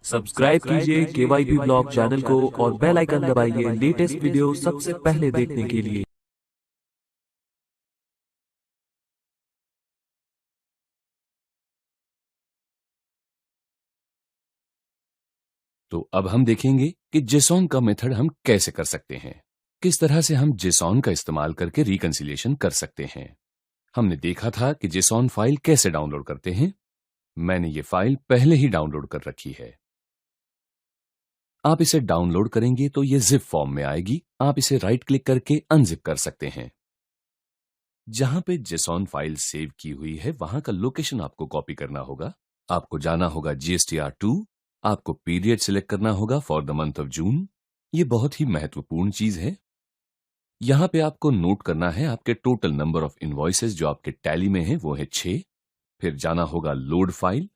Subscribe कीजिए KYB blog channel को और बेल आइकन दबाइए लेटेस्ट वीडियो सबसे पहले देखने के लिए। तो अब हम देखेंगे कि JSON का मेथड हम कैसे कर सकते हैं। किस तरह से हम JSON का इस्तेमाल करके रिकंसिलिएशन कर सकते हैं। हमने देखा था कि JSON फाइल कैसे डाउनलोड करते हैं। मैंने ये फाइल पहले ही डाउनलोड कर रखी है। आप इसे डाउनलोड करेंगे तो ये जिप फॉर्म में आएगी। आप इसे राइट क्लिक करके अनजिप कर सकते हैं। जहां पे JSON फाइल सेव की हुई है वहां का लोकेशन आपको कॉपी करना होगा। आपको जाना होगा GSTR2। आपको पीरियड सिलेक्ट करना होगा for the month of June. ये बहुत ही महत्वपूर्ण चीज है। यहां पे आपको नोट करना है आपके टोटल नंबर ऑफ इनवॉइसेस जो आपके टैली में है वो है 6। फिर जाना होगा लोड फाइल।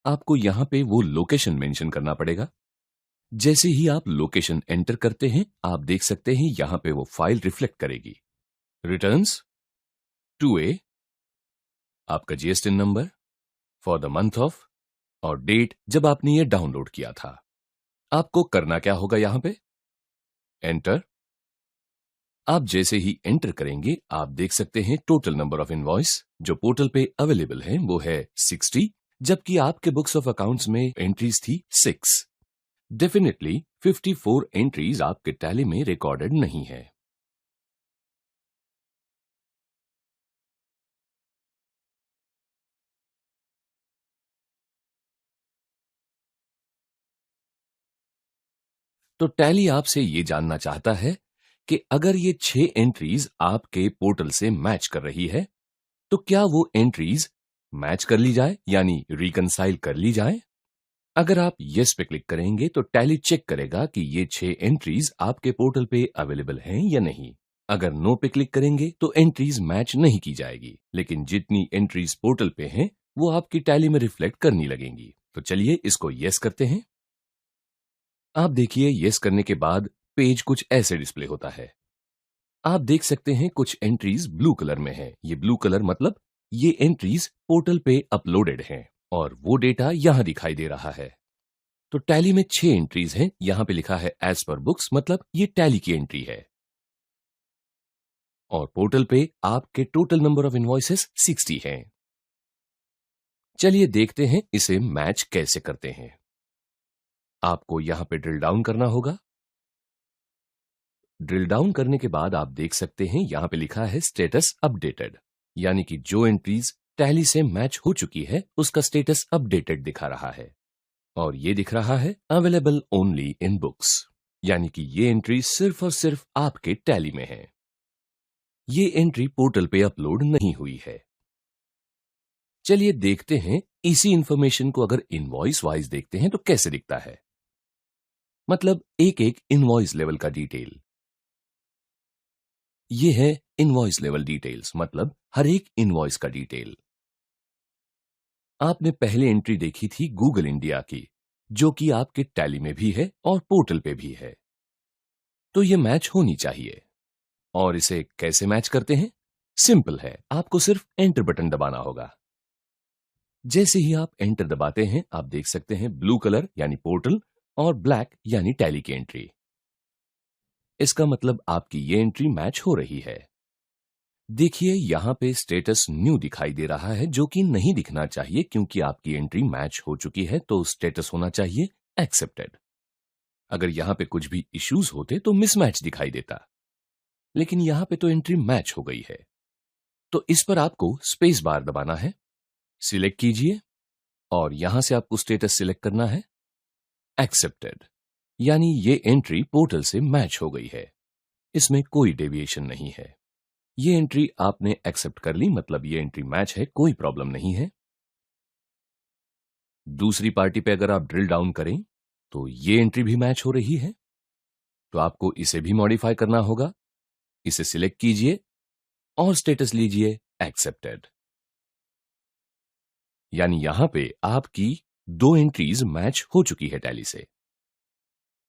आपको यहां पे वो लोकेशन मेंशन करना पड़ेगा। जैसे ही आप लोकेशन एंटर करते हैं आप देख सकते हैं यहां पे वो फाइल रिफ्लेक्ट करेगी। रिटर्न्स 2A, आपका GSTN number for the month of और डेट जब आपने ये डाउनलोड किया था। आपको करना क्या होगा यहां पे एंटर। आप जैसे ही एंटर करेंगे आप देख सकते हैं टोटल नंबर ऑफ इनवॉइस जो पोर्टल पे अवेलेबल है वो है 60, जबकि आपके बुक्स ऑफ अकाउंट्स में एंट्रीज थी 6। डेफिनेटली 54 एंट्रीज आपके टैली में रिकॉर्डेड नहीं है। तो टैली आपसे ये जानना चाहता है कि अगर ये 6 एंट्रीज आपके पोर्टल से मैच कर रही है तो क्या वो एंट्रीज मैच कर ली जाए यानी रिकंसाइल कर ली जाए। अगर आप यस पे क्लिक करेंगे तो टैली चेक करेगा कि ये 6 एंट्रीज आपके पोर्टल पे अवेलेबल हैं या नहीं। अगर नो पे क्लिक करेंगे तो एंट्रीज मैच नहीं की जाएगी, लेकिन जितनी एंट्रीज पोर्टल पे हैं वो आपकी टैली में रिफ्लेक्ट करनी लगेंगी। तो चलिए इसको यस करते हैं। आप देखिए यस करने के बाद पेज कुछ ऐसे डिस्प्ले होता है। आप देख सकते हैं कुछ एंट्रीज ब्लू कलर में है। ये ब्लू कलर मतलब ये एंट्रीज पोर्टल पे अपलोडेड हैं और वो डेटा यहां दिखाई दे रहा है। तो टैली में 6 एंट्रीज हैं। यहां पे लिखा है एज पर बुक्स मतलब ये टैली की एंट्री है और पोर्टल पे आपके टोटल नंबर ऑफ इनवॉइसेस 60 हैं। चलिए देखते हैं इसे मैच कैसे करते हैं। आपको यहां पे ड्रिल डाउन करना होगा। ड्रिल डाउन करने के बाद आप देख सकते हैं यहां पे लिखा है स्टेटस अपडेटेड, यानी कि जो एंट्रीज टैली से मैच हो चुकी है उसका स्टेटस अपडेटेड दिखा रहा है और ये दिख रहा है अवेलेबल ओनली इन बुक्स, यानी कि ये एंट्री सिर्फ और सिर्फ आपके टैली में है। ये एंट्री पोर्टल पे अपलोड नहीं हुई है। चलिए देखते हैं इसी इंफॉर्मेशन को अगर इनवॉइस वाइज देखते हैं तो कैसे दिखता है। मतलब एक एक इनवॉइस लेवल का डिटेल। ये है इनवॉइस लेवल डिटेल्स, मतलब हर एक इनवॉइस का डिटेल। आपने पहले एंट्री देखी थी गूगल इंडिया की, जो कि आपके टैली में भी है और पोर्टल पे भी है, तो ये मैच होनी चाहिए। और इसे कैसे मैच करते हैं? सिंपल है, आपको सिर्फ एंटर बटन दबाना होगा। जैसे ही आप एंटर दबाते हैं आप देख सकते हैं ब्लू कलर यानी पोर्टल और ब्लैक यानी टैली की एंट्री। इसका मतलब आपकी ये एंट्री मैच हो रही है। देखिए यहां पे स्टेटस न्यू दिखाई दे रहा है, जो कि नहीं दिखना चाहिए क्योंकि आपकी एंट्री मैच हो चुकी है, तो स्टेटस होना चाहिए एक्सेप्टेड। अगर यहां पे कुछ भी इश्यूज होते तो मिसमैच दिखाई देता, लेकिन यहां पे तो एंट्री मैच हो गई है। तो इस पर आपको स्पेस बार दबाना है, सिलेक्ट कीजिए और यहां से आपको स्टेटस सिलेक्ट करना है एक्सेप्टेड, यानी ये एंट्री पोर्टल से मैच हो गई है। इसमें कोई डेविएशन नहीं है। ये एंट्री आपने एक्सेप्ट कर ली, मतलब ये एंट्री मैच है, कोई प्रॉब्लम नहीं है। दूसरी पार्टी पे अगर आप ड्रिल डाउन करें तो ये एंट्री भी मैच हो रही है, तो आपको इसे भी मॉडिफाई करना होगा। इसे सिलेक्ट कीजिए और स्टेटस लीजिए एक्सेप्टेड, यानी यहां पे आपकी 2 एंट्रीज मैच हो चुकी है टैली से।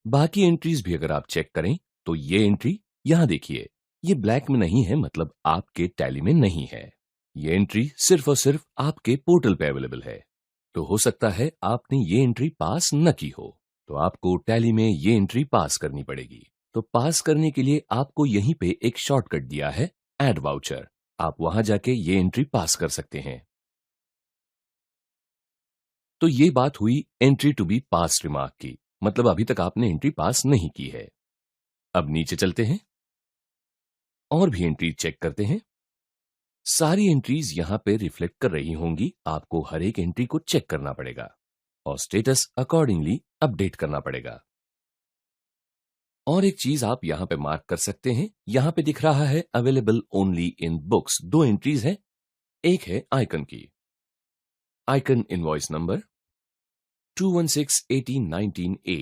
बाकी एंट्रीज भी अगर आप चेक करें तो ये एंट्री यहां देखिए, ये ब्लैक में नहीं है, मतलब आपके टैली में नहीं है। ये एंट्री सिर्फ और सिर्फ आपके पोर्टल पे अवेलेबल है। तो हो सकता है आपने ये एंट्री पास न की हो, तो आपको टैली में ये एंट्री पास करनी पड़ेगी। तो पास करने के लिए आपको यहीं पे एक शॉर्टकट दिया है, ऐड वाउचर। आप वहां जाके ये एंट्री पास कर सकते हैं। तो ये बात हुई entry to be pass remark की, मतलब अभी तक आपने एंट्री पास नहीं की है। अब नीचे चलते हैं और भी एंट्री चेक करते हैं। सारी एंट्रीज यहां पे रिफ्लेक्ट कर रही होंगी, आपको हर एक एंट्री को चेक करना पड़ेगा और स्टेटस अकॉर्डिंगली अपडेट करना पड़ेगा। और एक चीज आप यहां पे मार्क कर सकते हैं, यहां पे दिख रहा है अवेलेबल ओनली इन बुक्स। दो एंट्रीज है, एक है आइकन की, आइकन इनवॉइस नंबर 2161819A।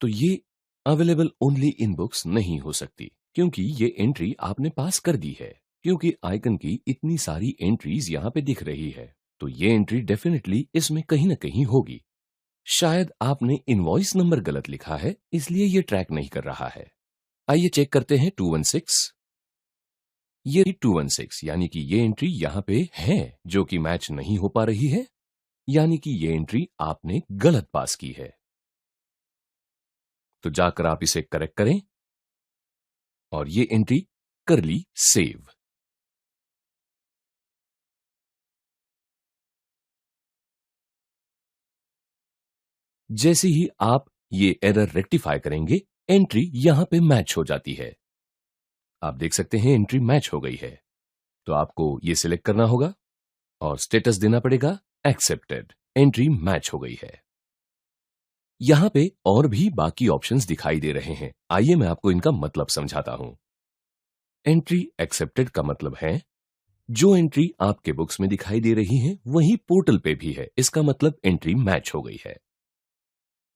तो ये अवेलेबल ओनली इन बुक्स नहीं हो सकती, क्योंकि ये एंट्री आपने पास कर दी है। क्योंकि आइकन की इतनी सारी एंट्रीज यहां पे दिख रही है, तो ये एंट्री डेफिनेटली इसमें कहीं ना कहीं होगी। शायद आपने इनवॉइस नंबर गलत लिखा है, इसलिए ये ट्रैक नहीं कर रहा है। आइए चेक करते हैं 216। ये 216 यानी कि ये एंट्री यहां पे है, जो कि मैच नहीं हो पा रही है, यानी कि ये एंट्री आपने गलत पास की है। तो जाकर आप इसे करेक्ट करें और ये एंट्री कर ली सेव। जैसे ही आप ये एरर रेक्टिफाई करेंगे, एंट्री यहां पे मैच हो जाती है। आप देख सकते हैं एंट्री मैच हो गई है। तो आपको ये सिलेक्ट करना होगा और स्टेटस देना पड़ेगा एक्सेप्टेड। एंट्री मैच हो गई है। यहां पे और भी बाकी ऑप्शंस दिखाई दे रहे हैं, आइए मैं आपको इनका मतलब समझाता हूं। एंट्री एक्सेप्टेड का मतलब है जो एंट्री आपके बुक्स में दिखाई दे रही है वही पोर्टल पे भी है, इसका मतलब एंट्री मैच हो गई है।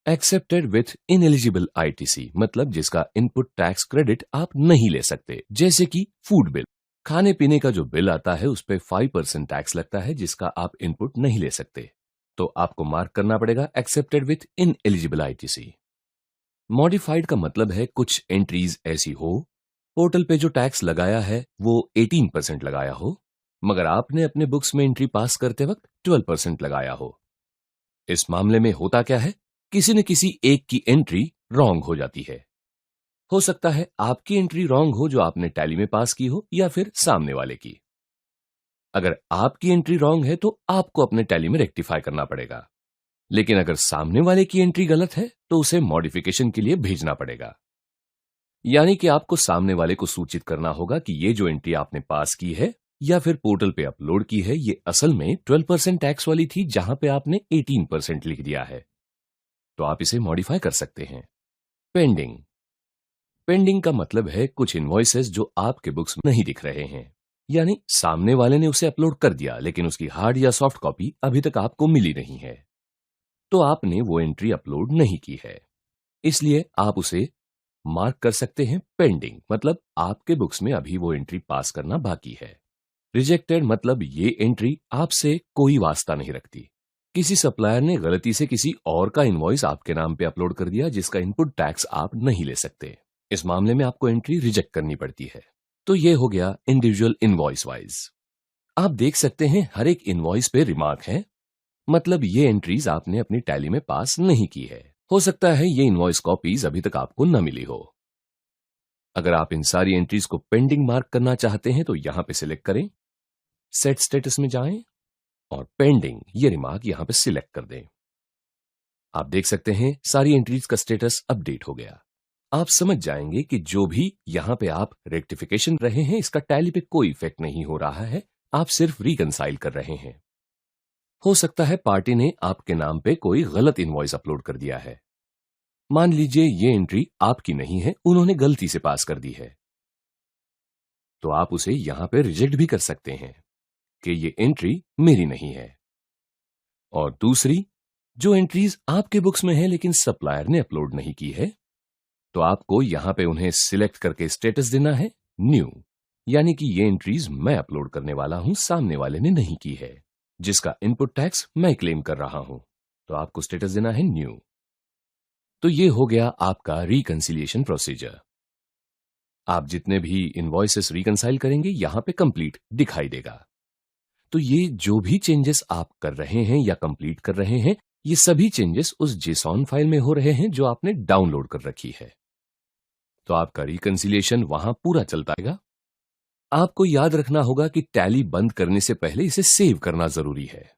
एक्सेप्टेड विथ इनएलिजिबल आईटीसी मतलब जिसका इनपुट टैक्स क्रेडिट आप नहीं ले सकते, जैसे कि फूड बिल। खाने पीने का जो बिल आता है उस पर 5% टैक्स लगता है, जिसका आप इनपुट नहीं ले सकते। तो आपको मार्क करना पड़ेगा accepted with ineligible ITC. Modified का मतलब है कुछ एंट्रीज ऐसी हो, पोर्टल पे जो टैक्स लगाया है वो 18% लगाया हो, मगर आपने अपने बुक्स में एंट्री पास करते वक्त 12% लगाया हो। इस मामले में होता क्या है, किसी न किसी एक की एंट्री रॉन्ग हो जाती है। हो सकता है आपकी एंट्री रॉन्ग हो जो आपने टैली में पास की हो, या फिर सामने वाले की। अगर आपकी एंट्री रॉन्ग है तो आपको अपने टैली में रेक्टिफाई करना पड़ेगा, लेकिन अगर सामने वाले की एंट्री गलत है तो उसे मॉडिफिकेशन के लिए भेजना पड़ेगा। यानी कि आपको सामने वाले को सूचित करना होगा कि ये जो एंट्री आपने पास की है या फिर पोर्टल पे अपलोड की है, ये असल में 12% टैक्स वाली थी, जहां पे आपने 18% लिख दिया है। तो आप इसे मॉडिफाई कर सकते हैं। पेंडिंग। पेंडिंग का मतलब है कुछ इनवॉइसेस जो आपके बुक्स में नहीं दिख रहे हैं, यानी सामने वाले ने उसे अपलोड कर दिया लेकिन उसकी हार्ड या सॉफ्ट कॉपी अभी तक आपको मिली नहीं है, तो आपने वो एंट्री अपलोड नहीं की है, इसलिए आप उसे मार्क कर सकते हैं पेंडिंग, मतलब आपके बुक्स में अभी वो एंट्री पास करना बाकी है। रिजेक्टेड मतलब ये एंट्री आपसे कोई वास्ता नहीं रखती। किसी सप्लायर ने गलती से किसी और का इनवॉइस आपके नाम पे अपलोड कर दिया जिसका इनपुट टैक्स आप नहीं ले सकते। इस मामले में आपको एंट्री रिजेक्ट करनी पड़ती है। तो ये हो गया इंडिविजुअल इनवॉइस वाइज। आप देख सकते हैं हर एक इनवॉइस पे रिमार्क है, मतलब ये एंट्रीज आपने अपनी टैली में पास नहीं की है। हो सकता है ये इनवॉइस कॉपीज अभी तक आपको न मिली हो। अगर आप इन सारी एंट्रीज को पेंडिंग मार्क करना चाहते हैं तो यहां पे सिलेक्ट करें, सेट स्टेटस में जाएं और पेंडिंग ये रिमार्क यहां पे सिलेक्ट कर दें। आप देख सकते हैं सारी एंट्रीज का स्टेटस अपडेट हो गया। आप समझ जाएंगे कि जो भी यहां पे आप रेक्टिफिकेशन रहे हैं इसका टैली पे कोई इफेक्ट नहीं हो रहा है, आप सिर्फ रिकंसाइल कर रहे हैं। हो सकता है पार्टी ने आपके नाम पे कोई गलत इनवॉइस अपलोड कर दिया है। मान लीजिए ये एंट्री आपकी नहीं है, उन्होंने गलती से पास कर दी है, तो आप उसे यहां पे रिजेक्ट भी कर सकते हैं कि ये एंट्री मेरी नहीं है। और दूसरी, जो एंट्रीज आपके बुक्स में है लेकिन सप्लायर ने अपलोड नहीं की है, तो आपको यहां पे उन्हें सिलेक्ट करके स्टेटस देना है न्यू, यानी कि ये एंट्रीज मैं अपलोड करने वाला हूं, सामने वाले ने नहीं की है, जिसका इनपुट टैक्स मैं क्लेम कर रहा हूं, तो आपको स्टेटस देना है न्यू। तो ये हो गया आपका रिकंसिलिएशन प्रोसीजर। आप जितने भी इनवॉइसेस रिकंसाइल करेंगे यहां पे कंप्लीट दिखाई देगा। तो ये जो भी चेंजेस आप कर रहे हैं या कंप्लीट कर रहे हैं, ये सभी चेंजेस उस JSON फाइल में हो रहे हैं जो आपने डाउनलोड कर रखी है। तो आपका रिकंसिलिएशन वहां पूरा चलता रहेगा। आपको याद रखना होगा कि टैली बंद करने से पहले इसे सेव करना जरूरी है।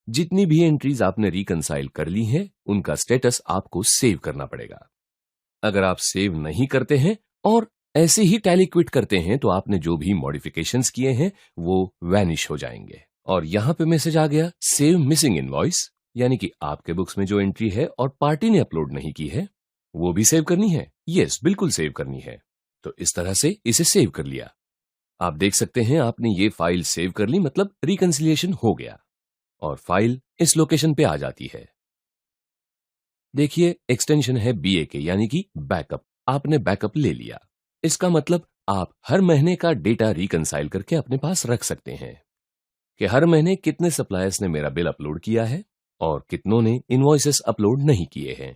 जितनी भी एंट्रीज आपने रिकंसाइल कर ली हैं, उनका स्टेटस आपको सेव करना पड़ेगा। अगर आप सेव नहीं करते हैं और ऐसे ही टैली क्विट करते हैं तो आपने जो भी मॉडिफिकेशंस किए हैं वो वैनिश हो जाएंगे। और यहां पे मैसेज आ गया सेव मिसिंग इनवॉइस, यानी कि आपके बुक्स में जो एंट्री है और पार्टी ने अपलोड नहीं की है वो भी सेव करनी है। यस, बिल्कुल सेव करनी है। तो इस तरह से इसे सेव कर लिया। आप देख सकते हैं आपने ये फाइल सेव कर ली, मतलब रिकंसिलिएशन हो गया और फाइल इस लोकेशन पे आ जाती है। देखिए एक्सटेंशन है BAK, यानी कि बैकअप। आपने बैकअप ले लिया। इसका मतलब आप हर महीने का डेटा रिकंसाइल करके अपने पास रख सकते हैं कि हर महीने कितने सप्लायर्स ने मेरा बिल अपलोड किया है और कितनों ने इनवॉइसेस अपलोड नहीं किए हैं।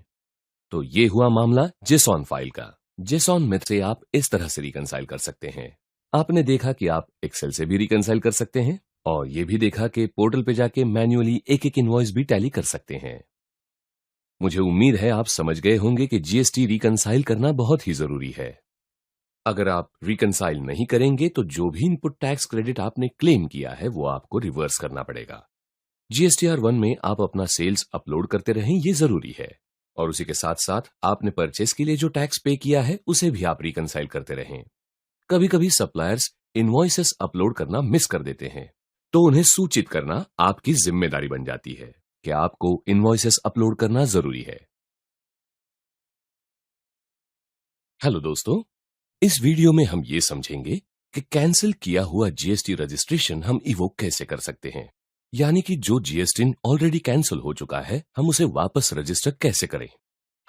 तो ये हुआ मामला JSON फाइल का। JSON में से आप इस तरह से रिकंसाइल कर सकते हैं। आपने देखा कि आप एक्सेल से भी रिकंसाइल कर सकते हैं और ये भी देखा कि पोर्टल पे जाके मैन्युअली एक एक इनवॉइस भी टैली कर सकते हैं। मुझे उम्मीद है आप समझ गए होंगे कि GST रिकंसाइल करना बहुत ही जरूरी है। अगर आप रिकंसाइल नहीं करेंगे तो जो भी इनपुट टैक्स क्रेडिट आपने क्लेम किया है वो आपको रिवर्स करना पड़ेगा। GSTR1 में आप अपना सेल्स अपलोड करते रहें, ये जरूरी है। और उसी के साथ साथ आपने परचेस के लिए जो टैक्स पे किया है उसे भी आप रिकंसाइल करते रहें। कभी कभी सप्लायर्स इनवॉइसेस अपलोड करना मिस कर देते हैं, तो उन्हें सूचित करना आपकी जिम्मेदारी बन जाती है कि आपको इनवॉइसेस अपलोड करना जरूरी है। हेलो दोस्तों, इस वीडियो में हम ये समझेंगे कि कैंसिल किया हुआ GST रजिस्ट्रेशन हम इवोक कैसे कर सकते हैं, यानी कि जो GST ऑलरेडी कैंसिल हो चुका है हम उसे वापस रजिस्टर कैसे करें।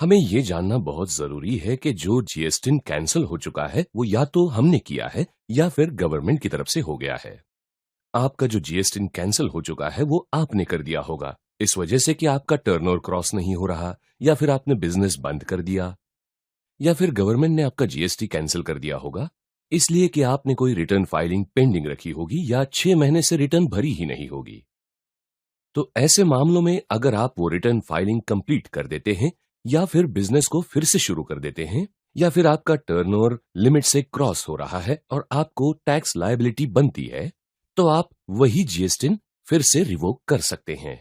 हमें ये जानना बहुत जरूरी है कि जो GST कैंसिल हो चुका है वो या तो हमने किया है या फिर गवर्नमेंट की तरफ से हो गया है। आपका जो GST कैंसिल हो चुका है वो आपने कर दिया होगा, इस वजह से कि आपका टर्नओवर क्रॉस नहीं हो रहा, या फिर आपने बिजनेस बंद कर दिया, या फिर गवर्नमेंट ने आपका GST कैंसिल कर दिया होगा इसलिए कि आपने कोई रिटर्न फाइलिंग पेंडिंग रखी होगी या 6 महीने से रिटर्न भरी ही नहीं होगी। तो ऐसे मामलों में अगर आप वो रिटर्न फाइलिंग कंप्लीट कर देते हैं या फिर बिजनेस को फिर से शुरू कर देते हैं, या फिर आपका टर्नओवर लिमिट से क्रॉस हो रहा है और आपको टैक्स लायबिलिटी बनती है, तो आप वही GST फिर से रिवोक कर सकते हैं।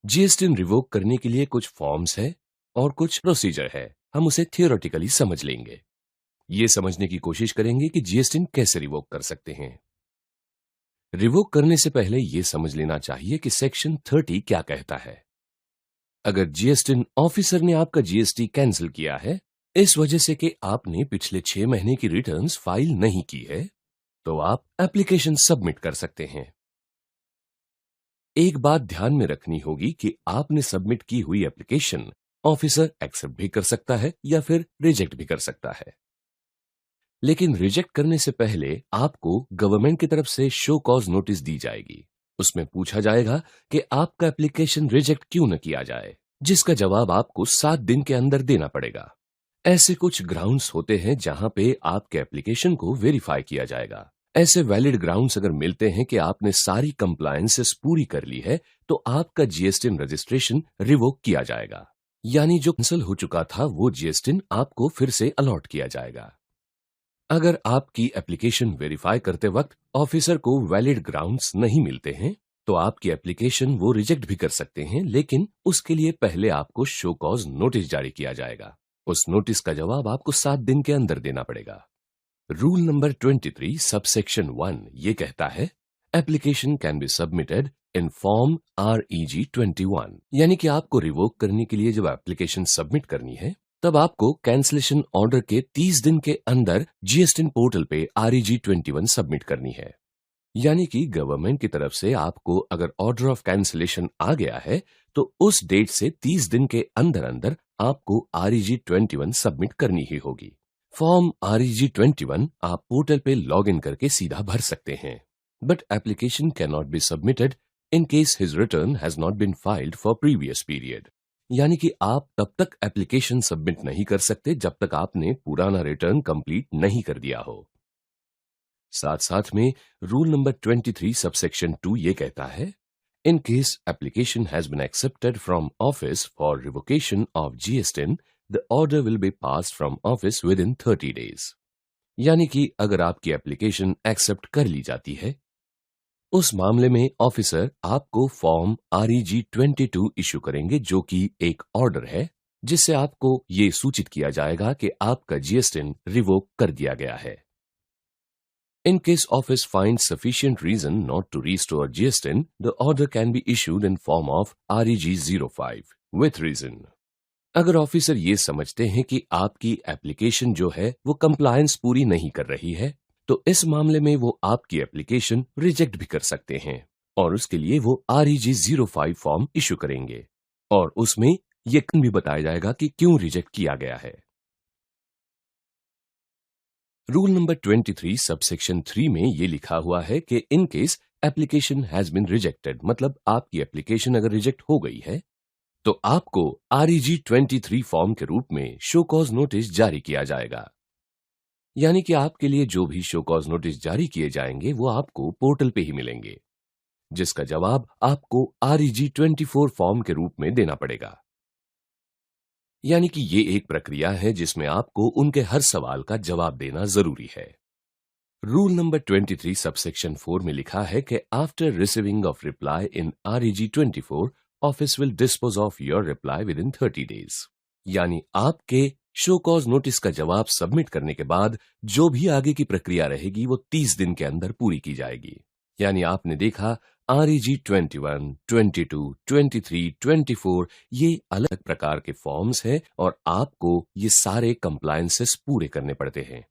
GST रिवोक करने के लिए कुछ फॉर्म्स है और कुछ प्रोसीजर है। हम उसे थियोरेटिकली समझ लेंगे। ये समझने की कोशिश करेंगे कि GST कैसे रिवोक कर सकते हैं। रिवोक करने से पहले यह समझ लेना चाहिए कि सेक्शन 30 क्या कहता है। अगर GST ऑफिसर ने आपका GST कैंसिल किया है इस वजह से कि आपने पिछले 6 महीने की रिटर्न्स फाइल नहीं की है, तो आप एप्लीकेशन सबमिट कर सकते हैं। एक बात ध्यान में रखनी होगी कि आपने सबमिट की हुई एप्लीकेशन ऑफिसर एक्सेप्ट भी कर सकता है या फिर रिजेक्ट भी कर सकता है। लेकिन रिजेक्ट करने से पहले आपको गवर्नमेंट की तरफ से शो कॉज नोटिस दी जाएगी। उसमें पूछा जाएगा कि आपका एप्लीकेशन रिजेक्ट क्यों न किया जाए, जिसका जवाब आपको 7 दिन के अंदर देना पड़ेगा। ऐसे कुछ ग्राउंड्स होते हैं जहां पे आपके एप्लीकेशन को वेरीफाई किया जाएगा। ऐसे वैलिड ग्राउंड्स अगर मिलते हैं कि आपने सारी कंप्लायंसेस पूरी कर ली है, तो आपका GST रजिस्ट्रेशन रिवोक किया जाएगा, यानी जो कैंसिल हो चुका था वो GST आपको फिर से अलॉट किया जाएगा। अगर आपकी एप्लीकेशन वेरीफाई करते वक्त ऑफिसर को वैलिड ग्राउंड्स नहीं मिलते हैं, तो आपकी एप्लीकेशन वो रिजेक्ट भी कर सकते हैं, लेकिन उसके लिए पहले आपको शो कॉज नोटिस जारी किया जाएगा। उस नोटिस का जवाब आपको 7 दिन के अंदर देना पड़ेगा। रूल नंबर 23 सबसेक्शन 1 ये कहता है application can be submitted in form REG 21, यानी कि आपको रिवोक करने के लिए जब एप्लीकेशन सबमिट करनी है तब आपको कैंसलेशन ऑर्डर के 30 दिन के अंदर GST पोर्टल पे REG 21 सबमिट करनी है। यानी कि गवर्नमेंट की तरफ से आपको अगर ऑर्डर ऑफ कैंसलेशन आ गया है तो उस डेट से 30 दिन के अंदर अंदर आपको REG 21 सबमिट करनी ही होगी। फॉर्म REG 21 आप पोर्टल पे लॉग इन करके सीधा भर सकते हैं, but application can not be submitted in case his return has not been filed for previous period, यानी कि आप तब तक एप्लीकेशन सबमिट नहीं कर सकते जब तक आपने पुराना रिटर्न कंप्लीट नहीं कर दिया हो। साथ साथ में रूल नंबर 23 सबसेक्शन 2 ये कहता है, in case application has been accepted from office for revocation of GST, the order will be passed from office within 30 days. यानी कि अगर आपकी एप्लीकेशन एक्सेप्ट कर ली जाती है, उस मामले में ऑफिसर आपको फॉर्म REG 22 इशू करेंगे, जो कि एक ऑर्डर है जिससे आपको ये सूचित किया जाएगा कि आपका GST रिवोक कर दिया गया है। In case office finds sufficient reason not to restore GST, the order can be issued in form of REG 05 with reason। अगर ऑफिसर ये समझते हैं कि आपकी एप्लीकेशन जो है वो कंप्लायंस पूरी नहीं कर रही है, तो इस मामले में वो आपकी एप्लीकेशन रिजेक्ट भी कर सकते हैं और उसके लिए वो REG 05 फॉर्म इशू करेंगे और उसमें ये भी बताया जाएगा कि क्यों रिजेक्ट किया गया है। रूल नंबर 23 सबसेक्शन 3 में ये लिखा हुआ है कि in case application has been rejected, मतलब आपकी एप्लीकेशन अगर रिजेक्ट हो गई है तो आपको REG 23 फॉर्म के रूप में शो कॉज नोटिस जारी किया जाएगा। यानी कि आपके लिए जो भी शो कॉज नोटिस जारी किए जाएंगे वो आपको पोर्टल पे ही मिलेंगे, जिसका जवाब आपको REG 24 फॉर्म के रूप में देना पड़ेगा। यानी कि ये एक प्रक्रिया है जिसमें आपको उनके हर सवाल का जवाब देना जरूरी है। रूल नंबर 23 सबसेक्शन 4 में लिखा है कि after receiving of reply in REG 24 office will dispose of your reply with in 30 days. यानी आपके शो कॉज नोटिस का जवाब सबमिट करने के बाद जो भी आगे की प्रक्रिया रहेगी वो 30 दिन के अंदर पूरी की जाएगी। यानी आपने देखा REG 21, 22, 23, 24 ये अलग प्रकार के फॉर्म्स हैं और आपको ये सारे कंप्लायंसेस पूरे करने पड़ते हैं।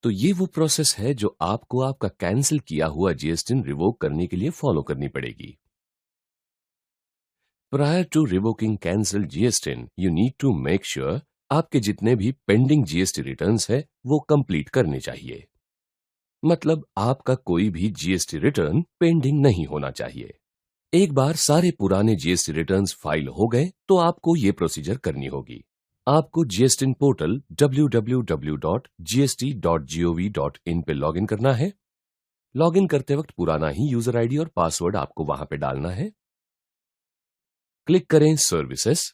तो ये वो प्रोसेस है जो आपको आपका कैंसिल किया हुआ GST रिवोक करने के लिए फॉलो करनी पड़ेगी। Prior to revoking cancelled GST, you need to make sure आपके जितने भी पेंडिंग GST रिटर्न्स है वो कंप्लीट करने चाहिए। मतलब आपका कोई भी GST रिटर्न पेंडिंग नहीं होना चाहिए। एक बार सारे पुराने GST रिटर्न्स फाइल हो गए तो आपको ये प्रोसीजर करनी होगी। आपको GST पोर्टल www.gst.gov.in पे लॉगिन करना है। लॉगिन करते वक्त पुराना ही यूजर आईडी और पासवर्ड आपको वहां पे डालना है। क्लिक करें services,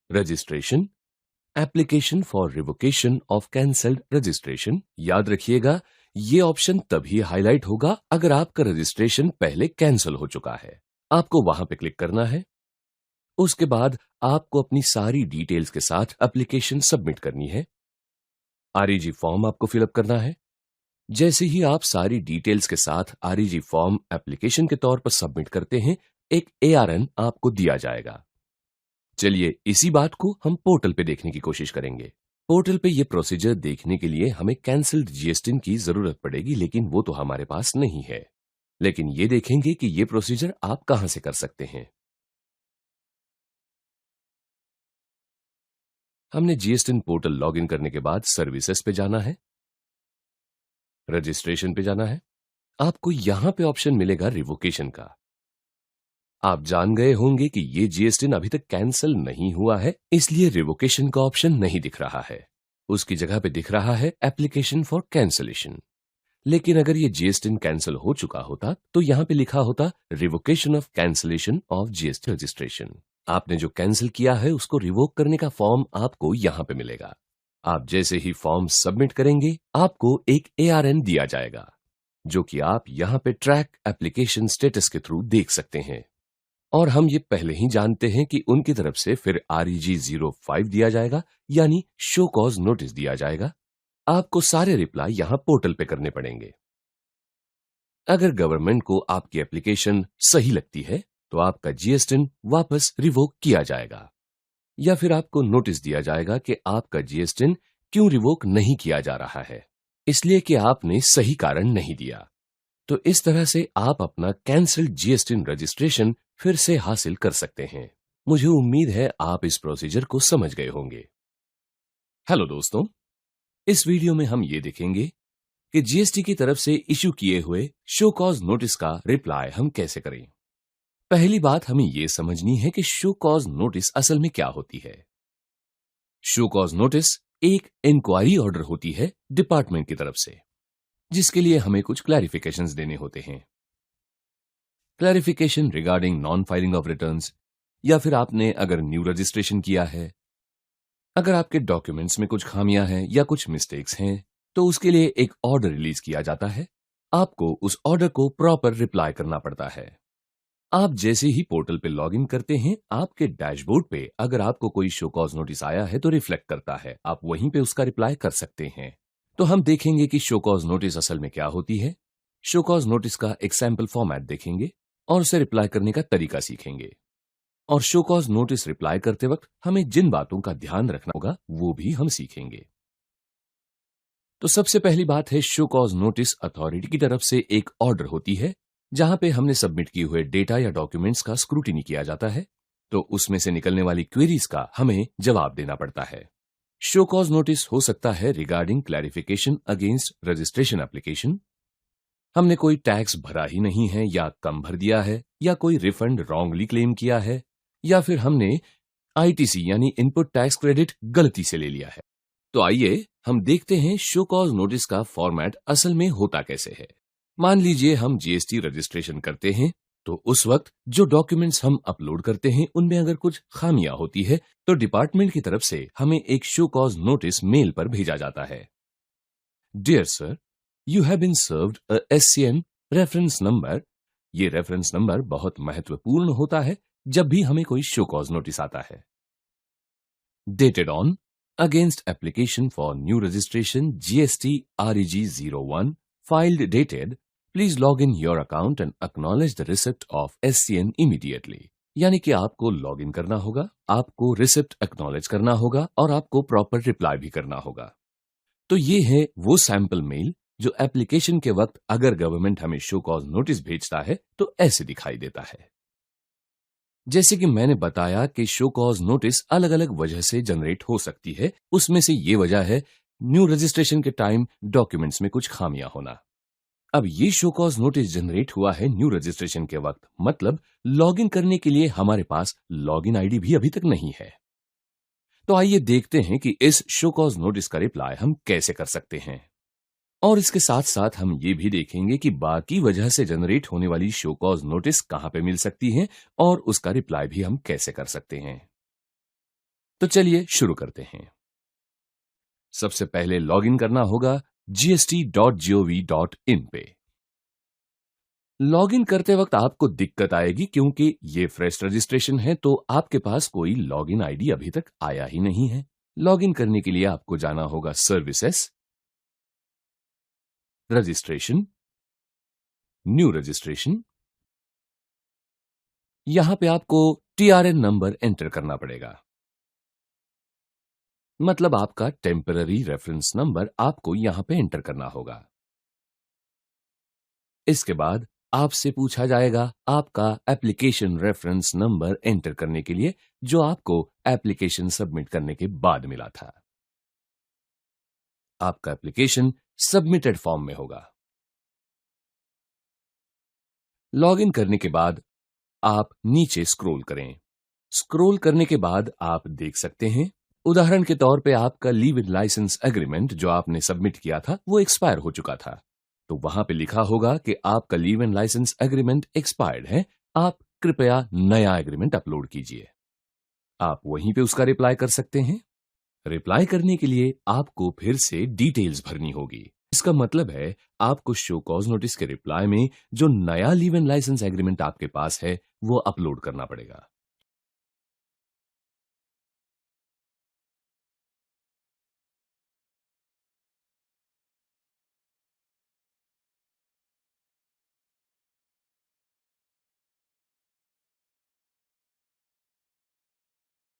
registration, application for revocation of cancelled registration. याद रखिएगा ये ऑप्शन तभी हाईलाइट होगा अगर आपका रजिस्ट्रेशन पहले कैंसिल हो चुका है। आपको वहां पे क्लिक करना है। उसके बाद आपको अपनी सारी डिटेल्स के साथ एप्लीकेशन सबमिट करनी है। REG फॉर्म आपको फिलअप करना है। जैसे ही आप सारी डिटेल्स के साथ REG फॉर्म एप्लीकेशन के तौर पर सबमिट करते हैं, एक ARN आपको दिया जाएगा। चलिए इसी बात को हम पोर्टल पे देखने की कोशिश करेंगे। पोर्टल पे ये प्रोसीजर देखने के लिए हमें कैंसिल्ड GST की जरूरत पड़ेगी, लेकिन वो तो हमारे पास नहीं है। लेकिन ये देखेंगे कि ये प्रोसीजर आप कहां से कर सकते हैं। हमने GST पोर्टल लॉगिन करने के बाद सर्विसेज पे जाना है, रजिस्ट्रेशन पे जाना है। आपको यहां पे ऑप्शन मिलेगा रिवोकेशन का। आप जान गए होंगे कि ये GST अभी तक कैंसिल नहीं हुआ है, इसलिए रिवोकेशन का ऑप्शन नहीं दिख रहा है। उसकी जगह पे दिख रहा है एप्लीकेशन फॉर कैंसिलेशन। लेकिन अगर ये GST कैंसिल हो चुका होता तो यहां पे लिखा होता revocation of cancellation of GST registration. आपने जो कैंसिल किया है उसको रिवोक करने का फॉर्म आपको यहां पे मिलेगा। आप जैसे ही फॉर्म सबमिट करेंगे आपको एक ARN दिया जाएगा, जो कि आप यहां पे ट्रैक एप्लीकेशन स्टेटस के थ्रू देख सकते हैं। और हम ये पहले ही जानते हैं कि उनकी तरफ से फिर REG 05 दिया जाएगा, यानी शो कॉज नोटिस दिया जाएगा। आपको सारे रिप्लाई यहां पोर्टल पे करने पड़ेंगे। अगर गवर्नमेंट को आपकी एप्लीकेशन सही लगती है तो आपका GST वापस रिवोक किया जाएगा, या फिर आपको नोटिस दिया जाएगा कि आपका GST क्यों रिवोक नहीं किया जा रहा है, इसलिए कि आपने सही कारण नहीं दिया। तो इस तरह से आप अपना कैंसिल्ड GST रजिस्ट्रेशन फिर से हासिल कर सकते हैं। मुझे उम्मीद है आप इस प्रोसीजर को समझ गए होंगे। हेलो दोस्तों, इस वीडियो में हम ये देखेंगे कि GST की तरफ से इशू किए हुए शो कॉज नोटिस का रिप्लाई हम कैसे करें। पहली बात हमें यह समझनी है कि शो कॉज नोटिस असल में क्या होती है। शो कॉज नोटिस एक इंक्वायरी ऑर्डर होती है डिपार्टमेंट की तरफ से। जिसके लिए हमें कुछ क्लैरिफिकेशंस देने होते हैं। Clarification regarding non filing of returns, या फिर आपने अगर न्यू रजिस्ट्रेशन किया है, अगर आपके डॉक्यूमेंट्स में कुछ खामियां हैं या कुछ मिस्टेक्स हैं, तो उसके लिए एक ऑर्डर रिलीज किया जाता है। आपको उस ऑर्डर को प्रॉपर रिप्लाई करना पड़ता है। आप जैसे ही पोर्टल पे लॉगिन करते हैं, आपके डैशबोर्ड पे अगर आपको कोई शो कॉज नोटिस आया है तो रिफ्लेक्ट करता है, आप वहीं पे उसका रिप्लाई कर सकते हैं। तो हम देखेंगे कि शो कॉज नोटिस असल में क्या होती है। शो कॉज नोटिस का एक सैंपल फॉर्मेट देखेंगे और उसे रिप्लाई करने का तरीका सीखेंगे। और शो कॉज नोटिस रिप्लाई करते वक्त हमें जिन बातों का ध्यान रखना होगा वो भी हम सीखेंगे। तो सबसे पहली बात है, शो कॉज नोटिस अथॉरिटी की तरफ से एक ऑर्डर होती है जहां पे हमने सबमिट किए हुए डेटा या डॉक्यूमेंट्स का स्क्रूटिनी किया जाता है, तो उसमें से निकलने वाली क्वेरीज का हमें जवाब देना पड़ता है। शो कॉज नोटिस हो सकता है regarding clarification against registration application, हमने कोई टैक्स भरा ही नहीं है या कम भर दिया है, या कोई रिफंड रॉन्गली क्लेम किया है, या फिर हमने आईटीसी यानी इनपुट टैक्स क्रेडिट गलती से ले लिया है। तो आइए हम देखते हैं शो कॉज नोटिस का फॉर्मेट असल में होता कैसे है। मान लीजिए हम जीएसटी रजिस्ट्रेशन करते हैं, तो उस वक्त जो डॉक्यूमेंट्स हम अपलोड करते हैं उनमें अगर कुछ खामियां होती है तो डिपार्टमेंट की तरफ से हमें एक शो कॉज नोटिस मेल पर भेजा जाता है। Dear sir, you have been served a SCN reference number. ये रेफरेंस नंबर बहुत महत्वपूर्ण होता है जब भी हमें कोई शो कॉज नोटिस आता है। Dated on against application for new registration GST REG 01 filed dated, please log in your account and acknowledge the receipt of SCN immediately। यानी कि आपको लॉग इन करना होगा, आपको रिसिप्ट एक्नॉलेज करना होगा और आपको प्रॉपर रिप्लाई भी करना होगा। तो ये है वो सैंपल मेल जो एप्लीकेशन के वक्त अगर गवर्नमेंट हमें शो कॉज नोटिस भेजता है तो ऐसे दिखाई देता है। जैसे कि मैंने बताया कि शो कॉज नोटिस अलग अलग वजह से जनरेट हो सकती है, उसमें से ये वजह है न्यू रजिस्ट्रेशन के टाइम डॉक्यूमेंट्स में कुछ खामियां होना। अब ये शो कॉज नोटिस जनरेट हुआ है न्यू रजिस्ट्रेशन के वक्त, मतलब लॉगिन करने के लिए हमारे पास लॉगिन आईडी भी अभी तक नहीं है। तो आइए देखते हैं कि इस शो कॉज नोटिस का रिप्लाई हम कैसे कर सकते हैं, और इसके साथ साथ हम ये भी देखेंगे कि बाकी वजह से जनरेट होने वाली शो कॉज नोटिस कहां पे मिल सकती है और उसका रिप्लाई भी हम कैसे कर सकते हैं। तो चलिए शुरू करते हैं। सबसे पहले लॉगिन करना होगा gst.gov.in पे। लॉगिन करते वक्त आपको दिक्कत आएगी क्योंकि ये फ्रेश रजिस्ट्रेशन है, तो आपके पास कोई लॉगिन आईडी अभी तक आया ही नहीं है। लॉगिन करने के लिए आपको जाना होगा सर्विसेज, रजिस्ट्रेशन, न्यू रजिस्ट्रेशन। यहां पे आपको TRN नंबर एंटर करना पड़ेगा, मतलब आपका टेम्पररी रेफरेंस नंबर आपको यहां पे एंटर करना होगा। इसके बाद आपसे पूछा जाएगा आपका एप्लीकेशन रेफरेंस नंबर एंटर करने के लिए, जो आपको एप्लीकेशन सबमिट करने के बाद मिला था। आपका एप्लीकेशन सबमिटेड फॉर्म में होगा। लॉगिन करने के बाद आप नीचे स्क्रॉल करें। स्क्रॉल करने के बाद आप देख सकते हैं, उदाहरण के तौर पे आपका लीव इन लाइसेंस एग्रीमेंट जो आपने सबमिट किया था वो एक्सपायर हो चुका था। तो वहां पे लिखा होगा कि आपका लीव इन लाइसेंस एग्रीमेंट एक्सपायर्ड है, आप कृपया नया एग्रीमेंट अपलोड कीजिए। आप वहीं पे उसका रिप्लाई कर सकते हैं। रिप्लाई करने के लिए आपको फिर से डिटेल्स भरनी होगी। इसका मतलब है आपको शो कॉज नोटिस के रिप्लाई में जो नया लीव इन लाइसेंस एग्रीमेंट आपके पास है वो अपलोड करना पड़ेगा।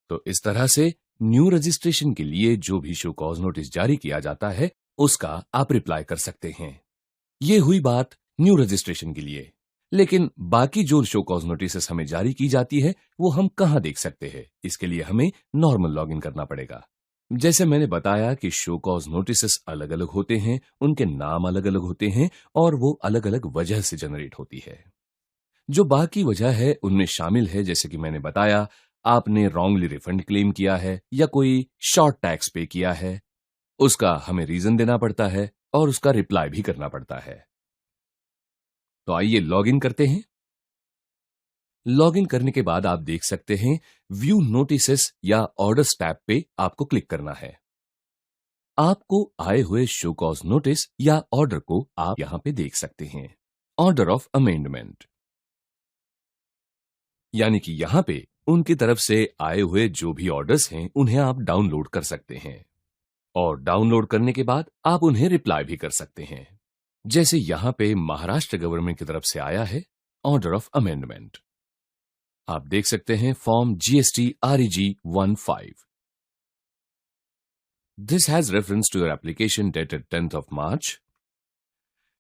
तो इस तरह से न्यू रजिस्ट्रेशन के लिए जो भी शो कॉज नोटिस जारी किया जाता है उसका आप रिप्लाई कर सकते हैं। ये हुई बात न्यू रजिस्ट्रेशन के लिए, लेकिन बाकी जो शो कॉज नोटिस हमें जारी की जाती है वो हम कहां देख सकते हैं? इसके लिए हमें नॉर्मल लॉगिन करना पड़ेगा। जैसे मैंने बताया कि शो कॉज नोटिस अलग अलग होते हैं, उनके नाम अलग अलग होते हैं और वो अलग अलग वजह से जनरेट होती है। जो बाकी वजह है उनमें शामिल है, जैसे कि मैंने बताया, आपने रॉन्गली रिफंड क्लेम किया है या कोई शॉर्ट टैक्स पे किया है, उसका हमें रीजन देना पड़ता है और उसका रिप्लाई भी करना पड़ता है। तो आइए लॉगिन करते हैं। लॉगिन करने के बाद आप देख सकते हैं व्यू नोटिसेस या ऑर्डर्स टैब पे आपको क्लिक करना है। आपको आए हुए शो कॉज नोटिस या ऑर्डर को आप यहां पे देख सकते हैं। ऑर्डर ऑफ अमेंडमेंट, यानी कि यहां पे उनकी तरफ से आए हुए जो भी ऑर्डर्स हैं उन्हें आप डाउनलोड कर सकते हैं और डाउनलोड करने के बाद आप उन्हें रिप्लाई भी कर सकते हैं। जैसे यहां पे महाराष्ट्र गवर्नमेंट की तरफ से आया है ऑर्डर ऑफ अमेंडमेंट। आप देख सकते हैं form GST REG 15। This has reference to your application dated 10th of March.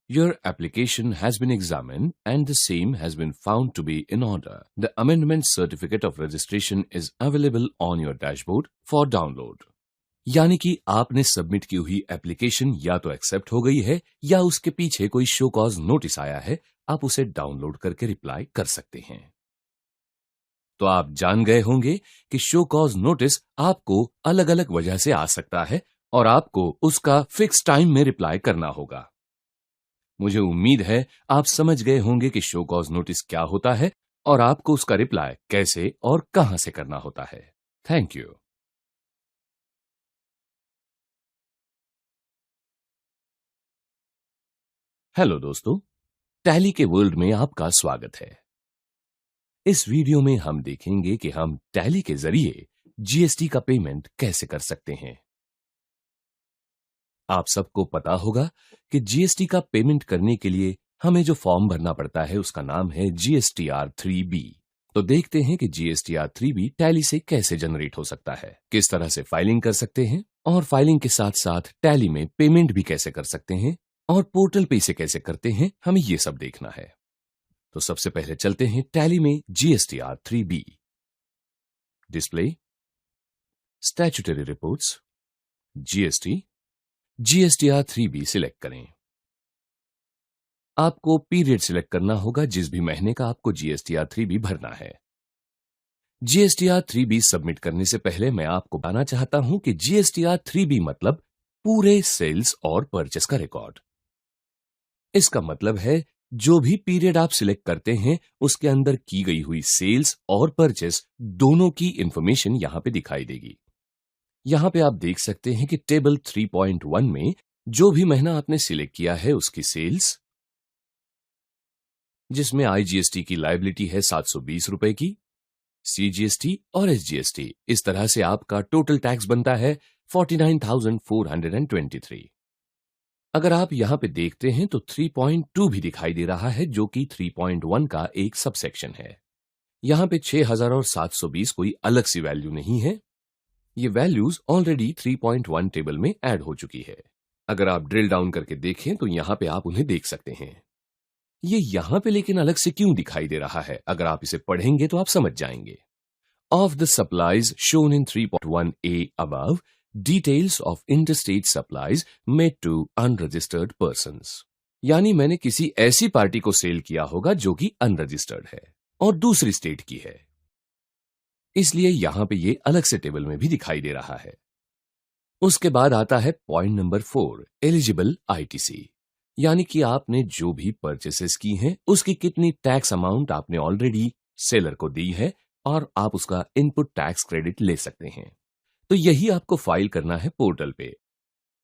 Your application has been examined and the same has been found to be in order. The amendment certificate of registration is available on your dashboard for download. यानी कि आपने submit की हुई application या तो accept हो गई है या उसके पीछे कोई शो कॉज नोटिस आया है, आप उसे डाउनलोड करके रिप्लाई कर सकते हैं। तो आप जान गए होंगे कि शो कॉज नोटिस आपको अलग अलग वजह से आ सकता है और आपको उसका फिक्स टाइम में रिप्लाई करना होगा। मुझे उम्मीद है आप समझ गए होंगे कि शो कॉज नोटिस क्या होता है और आपको उसका रिप्लाई कैसे और कहां से करना होता है। Thank you. हेलो दोस्तों, टैली के वर्ल्ड में आपका स्वागत है। इस वीडियो में हम देखेंगे कि हम टैली के जरिए GST का पेमेंट कैसे कर सकते हैं। आप सबको पता होगा कि GST का पेमेंट करने के लिए हमें जो फॉर्म भरना पड़ता है उसका नाम है GSTR 3B। तो देखते हैं कि GSTR 3B टैली से कैसे जनरेट हो सकता है, किस तरह से फाइलिंग कर सकते हैं और फाइलिंग के साथ साथ टैली में पेमेंट भी कैसे कर सकते हैं और पोर्टल पे इसे कैसे करते हैं, हमें ये सब देखना है। तो सबसे पहले चलते हैं टैली में GSTR 3B। Display, statutory reports, GST, GSTR 3B select करें। आपको पीरियड सिलेक्ट करना होगा जिस भी महीने का आपको GSTR 3B भरना है। GSTR 3B सबमिट करने से पहले मैं आपको बताना चाहता हूं कि GSTR 3B मतलब पूरे सेल्स और परचेस का रिकॉर्ड। इसका मतलब है जो भी पीरियड आप सिलेक्ट करते हैं उसके अंदर की गई हुई सेल्स और परचेस दोनों की इंफॉर्मेशन यहां पे दिखाई देगी। यहां पे आप देख सकते हैं कि टेबल 3.1 में जो भी महीना आपने सिलेक्ट किया है उसकी सेल्स, जिसमें IGST की लायबिलिटी है 720 रुपए की, CGST और SGST, इस तरह से आपका टोटल टैक्स बनता है 49,423। अगर आप यहां पे देखते हैं तो 3.2 भी दिखाई दे रहा है जो कि 3.1 का एक सबसेक्शन है। यहां पे 6,000 और 720 कोई अलग सी वैल्यू नहीं है, ये वैल्यूज ऑलरेडी 3.1 टेबल में ऐड हो चुकी है। अगर आप ड्रिल डाउन करके देखें तो यहां पे आप उन्हें देख सकते हैं। ये यहां पे लेकिन अलग से क्यों दिखाई दे रहा है, अगर आप इसे पढ़ेंगे तो आप समझ जाएंगे। Of the supplies shown in 3.1A above, details of interstate supplies made to unregistered persons, यानी मैंने किसी ऐसी पार्टी को सेल किया होगा जो कि अनरजिस्टर्ड है और दूसरी स्टेट की है, इसलिए यहां पे ये अलग से टेबल में भी दिखाई दे रहा है। उसके बाद आता है पॉइंट नंबर 4, एलिजिबल ITC, यानी कि आपने जो भी परचेसेस की हैं उसकी कितनी टैक्स अमाउंट आपने ऑलरेडी सेलर को दी है और आप उसका इनपुट टैक्स क्रेडिट ले सकते हैं। तो यही आपको फाइल करना है पोर्टल पे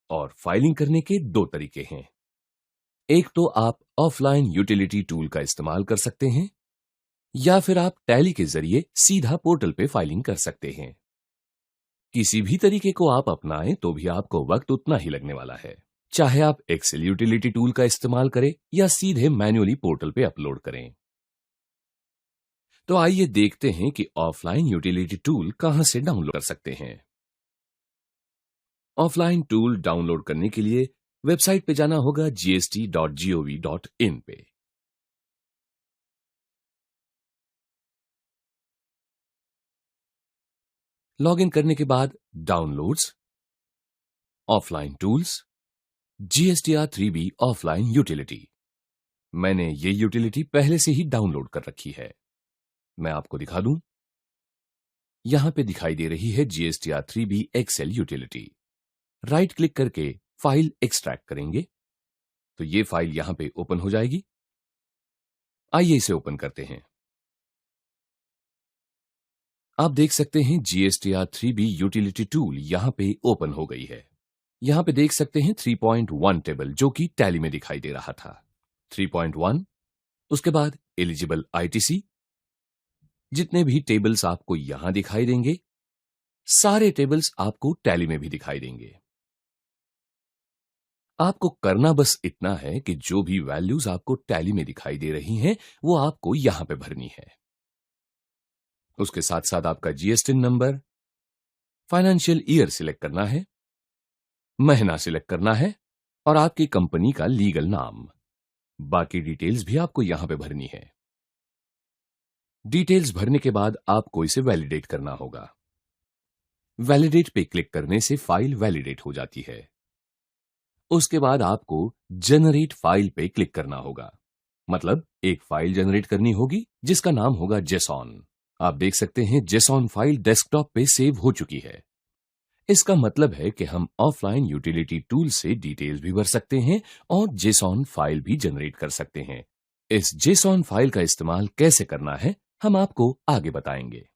और फाइलिंग करने के 2 तरीके हैं। एक तो आप ऑफलाइन यूटिलिटी टूल का इस्तेमाल कर सकते हैं या फिर आप टैली के जरिए सीधा पोर्टल पे फाइलिंग कर सकते हैं। किसी भी तरीके को आप अपनाएं तो भी आपको वक्त उतना ही लगने वाला है, चाहे आप एक्सेल यूटिलिटी टूल का इस्तेमाल करें या सीधे मैन्युअली पोर्टल पे अपलोड करें। तो आइए देखते हैं कि ऑफलाइन यूटिलिटी टूल कहां से डाउनलोड कर सकते हैं। ऑफलाइन टूल डाउनलोड करने के लिए वेबसाइट पे जाना होगा gst.gov.in पे। लॉगिन करने के बाद downloads, offline tools, GSTR 3B offline utility. मैंने ये यूटिलिटी पहले से ही डाउनलोड कर रखी है, मैं आपको दिखा दूं। यहां पे दिखाई दे रही है GSTR 3B excel utility. Right click करके फाइल एक्सट्रैक्ट करेंगे तो ये फाइल यहां पे ओपन हो जाएगी। आइए इसे ओपन करते हैं। आप देख सकते हैं GSTR3B यूटिलिटी टूल यहां पे ओपन हो गई है। यहां पे देख सकते हैं 3.1 टेबल जो कि टैली में दिखाई दे रहा था। 3.1, उसके बाद एलिजिबल ITC। जितने भी टेबल्स आपको यहां दिखाई देंगे, सारे टेबल्स आपको टैली में भी दिखाई देंगे। आपको करना बस इतना है कि जो भी वैल्यूज आपको टैली में दिखाई दे रही हैं, वो आपको यहां पे भरनी है। उसके साथ साथ आपका GSTIN number, financial year select करना है, महीना सिलेक्ट करना है और आपकी कंपनी का लीगल नाम। बाकी डिटेल्स भी आपको यहां पे भरनी है। डिटेल्स भरने के बाद आपको इसे वैलिडेट करना होगा। वैलिडेट पे क्लिक करने से फाइल वैलिडेट हो जाती है। उसके बाद आपको जनरेट फाइल पे क्लिक करना होगा। मतलब एक फाइल जनरेट करनी होगी जिसका नाम होगा JSON। आप देख सकते हैं JSON फाइल डेस्कटॉप पे सेव हो चुकी है। इसका मतलब है कि हम ऑफलाइन यूटिलिटी टूल से डिटेल्स भी भर सकते हैं और JSON फाइल भी जनरेट कर सकते हैं। इस JSON फाइल का इस्तेमाल कैसे करना है हम आपको आगे बताएंगे।